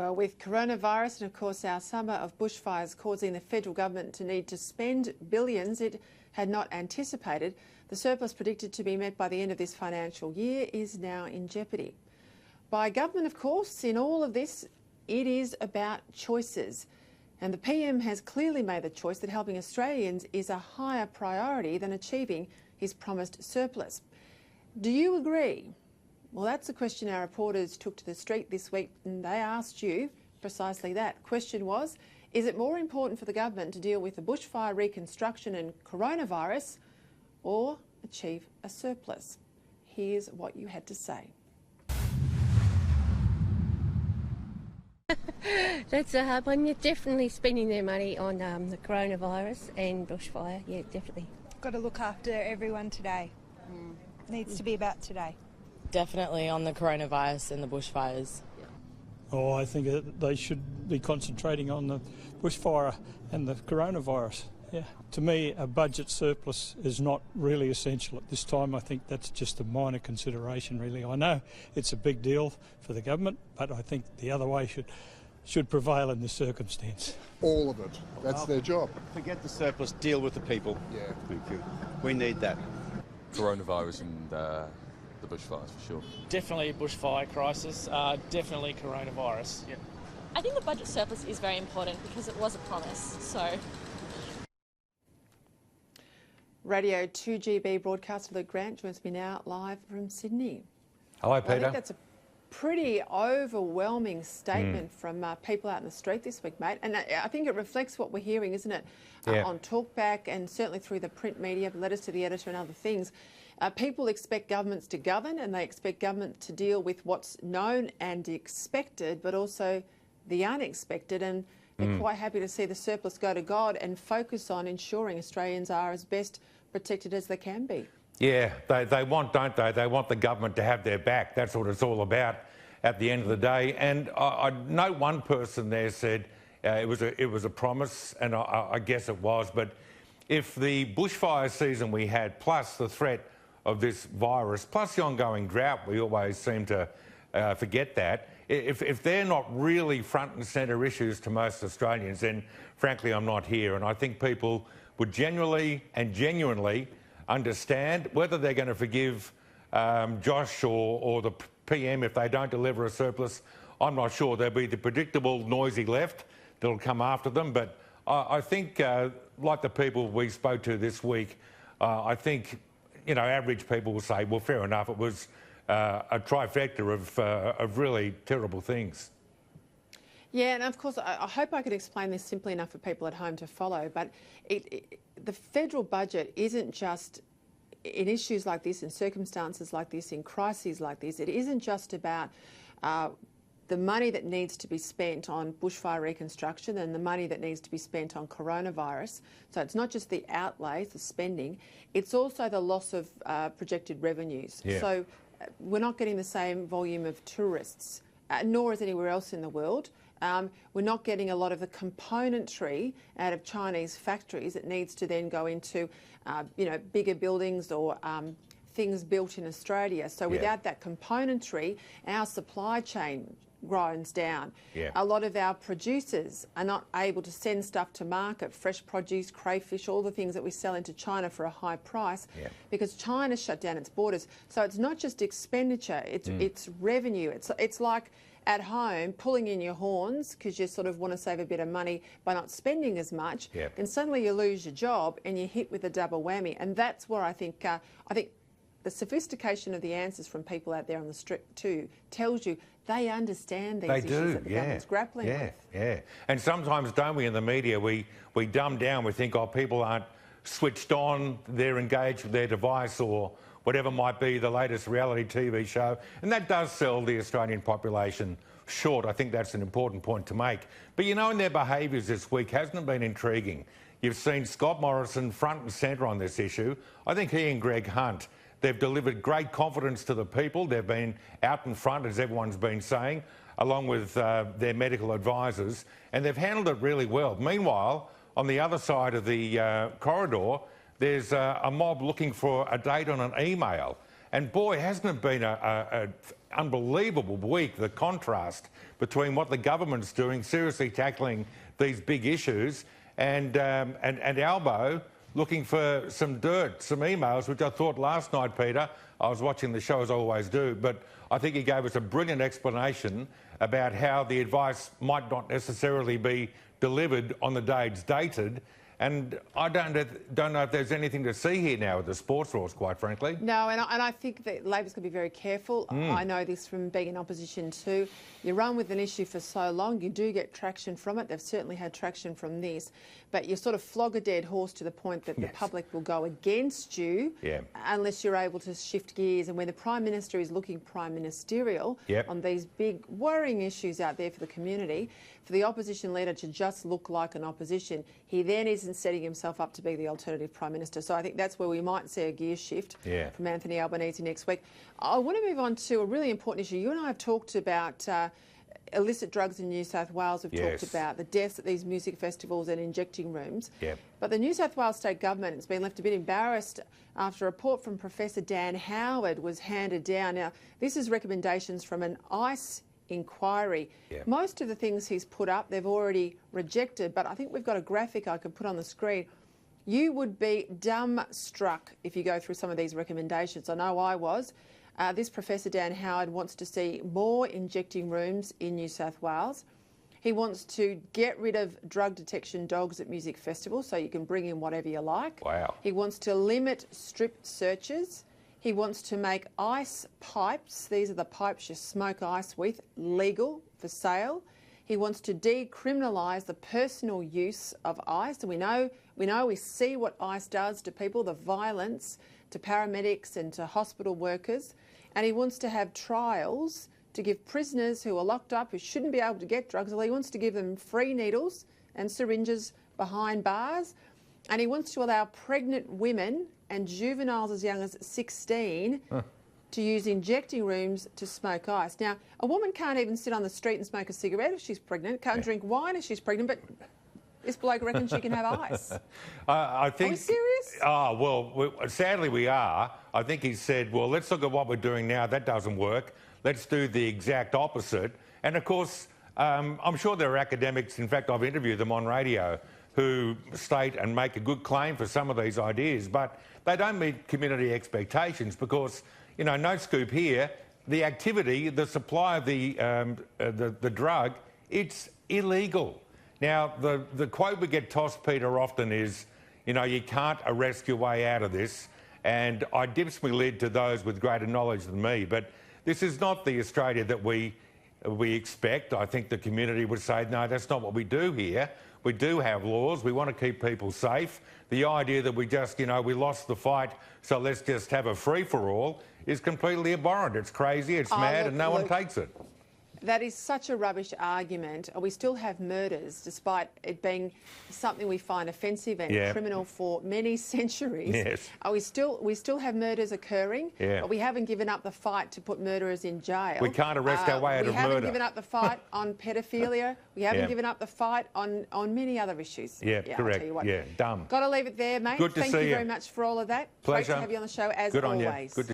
Well, with coronavirus and, of course, our summer of bushfires causing the federal government to need to spend billions it had not anticipated, the surplus predicted to be met by the end of this financial year is now in jeopardy. By government, of course, in all of this, it is about choices. And the PM has clearly made the choice that helping Australians is a higher priority than achieving his promised surplus. Do you agree? Well, that's a question our reporters took to the street this week, and they asked you precisely that. Question was, is it more important for the government to deal with the bushfire reconstruction and coronavirus or achieve a surplus? Here's what you had to say. That's a hard one. You're definitely spending their money on the coronavirus and bushfire. Yeah, definitely. Got to look after everyone today. Needs to be about today. Definitely on the coronavirus and the bushfires. Oh, I think they should be concentrating on the bushfire and the coronavirus. Yeah. To me, a budget surplus is not really essential at this time. I think that's just a minor consideration, really. I know it's a big deal for the government, but I think the other way should prevail in this circumstance. All of it. That's their job. Forget the surplus, deal with the people. Yeah. Thank you. We need that. Coronavirus and the bushfires, for sure. Definitely a bushfire crisis, definitely coronavirus. Yeah. I think the budget surplus is very important because it was a promise, so... Radio 2GB broadcaster Luke Grant joins me now live from Sydney. Hello, Peter. I think that's a pretty overwhelming statement from people out in the street this week, mate. And I think it reflects what we're hearing, isn't it? Yeah. On Talkback and certainly through the print media, letters to the editor and other things. People expect governments to govern and they expect government to deal with what's known and expected, but also the unexpected. And they're quite happy to see the surplus go to God and focus on ensuring Australians are as best protected as they can be. Yeah, they want, don't they? They want the government to have their back. That's what it's all about at the end of the day. And I know one person there said it was a promise, and I guess it was. But if the bushfire season we had, plus the threat of this virus, plus the ongoing drought, we always seem to forget that. If they're not really front and centre issues to most Australians, then frankly I'm not here. And I think people would genuinely understand whether they're going to forgive Josh or the PM if they don't deliver a surplus. I'm not sure. There'll be the predictable noisy left that'll come after them. But I think, like the people we spoke to this week, I think, you know, average people will say, well, fair enough, it was a trifecta of really terrible things. Yeah, and of course, I hope I could explain this simply enough for people at home to follow, but the federal budget isn't just, in issues like this, in circumstances like this, in crises like this, it isn't just about the money that needs to be spent on bushfire reconstruction and the money that needs to be spent on coronavirus. So it's not just the outlays, the spending, it's also the loss of projected revenues. Yeah. So we're not getting the same volume of tourists, nor is anywhere else in the world. We're not getting a lot of the componentry out of Chinese factories that needs to then go into, you know, bigger buildings or things built in Australia. So without that componentry, our supply chain grinds down. Yeah. A lot of our producers are not able to send stuff to market, fresh produce, crayfish, all the things that we sell into China for a high price, because China shut down its borders. So it's not just expenditure, it's revenue. It's like at home pulling in your horns because you sort of want to save a bit of money by not spending as much, and suddenly you lose your job and you're hit with a double whammy. And that's where I think the sophistication of the answers from people out there on the street too tells you they understand these issues that the government's grappling with. Yeah. And sometimes, don't we, in the media, we dumb down, we think, oh, people aren't switched on, they're engaged with their device or whatever might be the latest reality TV show. And that does sell the Australian population short. I think that's an important point to make. But you know, in their behaviours this week, hasn't it been intriguing? You've seen Scott Morrison front and centre on this issue. I think he and Greg Hunt, they've delivered great confidence to the people. They've been out in front, as everyone's been saying, along with their medical advisors, and they've handled it really well. Meanwhile, on the other side of the corridor, there's a mob looking for a date on an email. And boy, hasn't it been a unbelievable week, the contrast between what the government's doing, seriously tackling these big issues, and Albo looking for some dirt, some emails, which I thought last night, Peter, I was watching the show as I always do, but I think he gave us a brilliant explanation about how the advice might not necessarily be delivered on the day it's dated. And I don't know if there's anything to see here now with the sports laws, quite frankly. No, and I think that Labor's going to be very careful. I know this from being in opposition too. You run with an issue for so long, you do get traction from it. They've certainly had traction from this. But you sort of flog a dead horse to the point that the public will go against you unless you're able to shift gears. And when the Prime Minister is looking prime ministerial on these big worrying issues out there for the community, for the opposition leader to just look like an opposition, he then isn't setting himself up to be the alternative Prime Minister. So I think that's where we might see a gear shift from Anthony Albanese next week. I want to move on to a really important issue. You and I have talked about illicit drugs in New South Wales. We've talked about the deaths at these music festivals and injecting rooms. But the New South Wales State Government has been left a bit embarrassed after a report from Professor Dan Howard was handed down. Now, this is recommendations from an ICE inquiry. Most of the things he's put up, they've already rejected, but I think we've got a graphic I could put on the screen. You would be dumbstruck if you go through some of these recommendations. I know I was. This Professor Dan Howard wants to see more injecting rooms in New South Wales. He wants to get rid of drug detection dogs at music festivals so you can bring in whatever you like. Wow. He wants to limit strip searches. He wants to make ice pipes, these are the pipes you smoke ice with, legal for sale. He wants to decriminalise the personal use of ice. And we see what ice does to people, the violence to paramedics and to hospital workers. And he wants to have trials to give prisoners who are locked up, who shouldn't be able to get drugs, well, he wants to give them free needles and syringes behind bars. And he wants to allow pregnant women and juveniles as young as 16 to use injecting rooms to smoke ice. Now, a woman can't even sit on the street and smoke a cigarette if she's pregnant, can't drink wine if she's pregnant, but this bloke reckons she can have ice. I think, are we serious? Oh, well, sadly we are. I think he said, well, let's look at what we're doing now. That doesn't work. Let's do the exact opposite. And, of course, I'm sure there are academics, in fact, I've interviewed them on radio, who state and make a good claim for some of these ideas, but they don't meet community expectations because, you know, no scoop here, the activity, the supply of the drug, it's illegal. Now, the quote we get tossed, Peter, often is, you know, you can't arrest your way out of this, and I dips my lid to those with greater knowledge than me, but this is not the Australia that we expect. I think the community would say, no, that's not what we do here. We do have laws. We want to keep people safe. The idea that we just, you know, we lost the fight, so let's just have a free-for-all is completely abhorrent. It's crazy, it's mad, and no one takes it. That is such a rubbish argument. We still have murders, despite it being something we find offensive and criminal for many centuries. Yes. We still have murders occurring, but we haven't given up the fight to put murderers in jail. We can't arrest our way out of murder. We haven't given up the fight on pedophilia. We haven't given up the fight on many other issues. Yeah, correct. I'll tell you what. Yeah, dumb. Got to leave it there, mate. Good to see you. Thank you very much for all of that. Pleasure. Great to have you on the show, as Good on always. you. Good to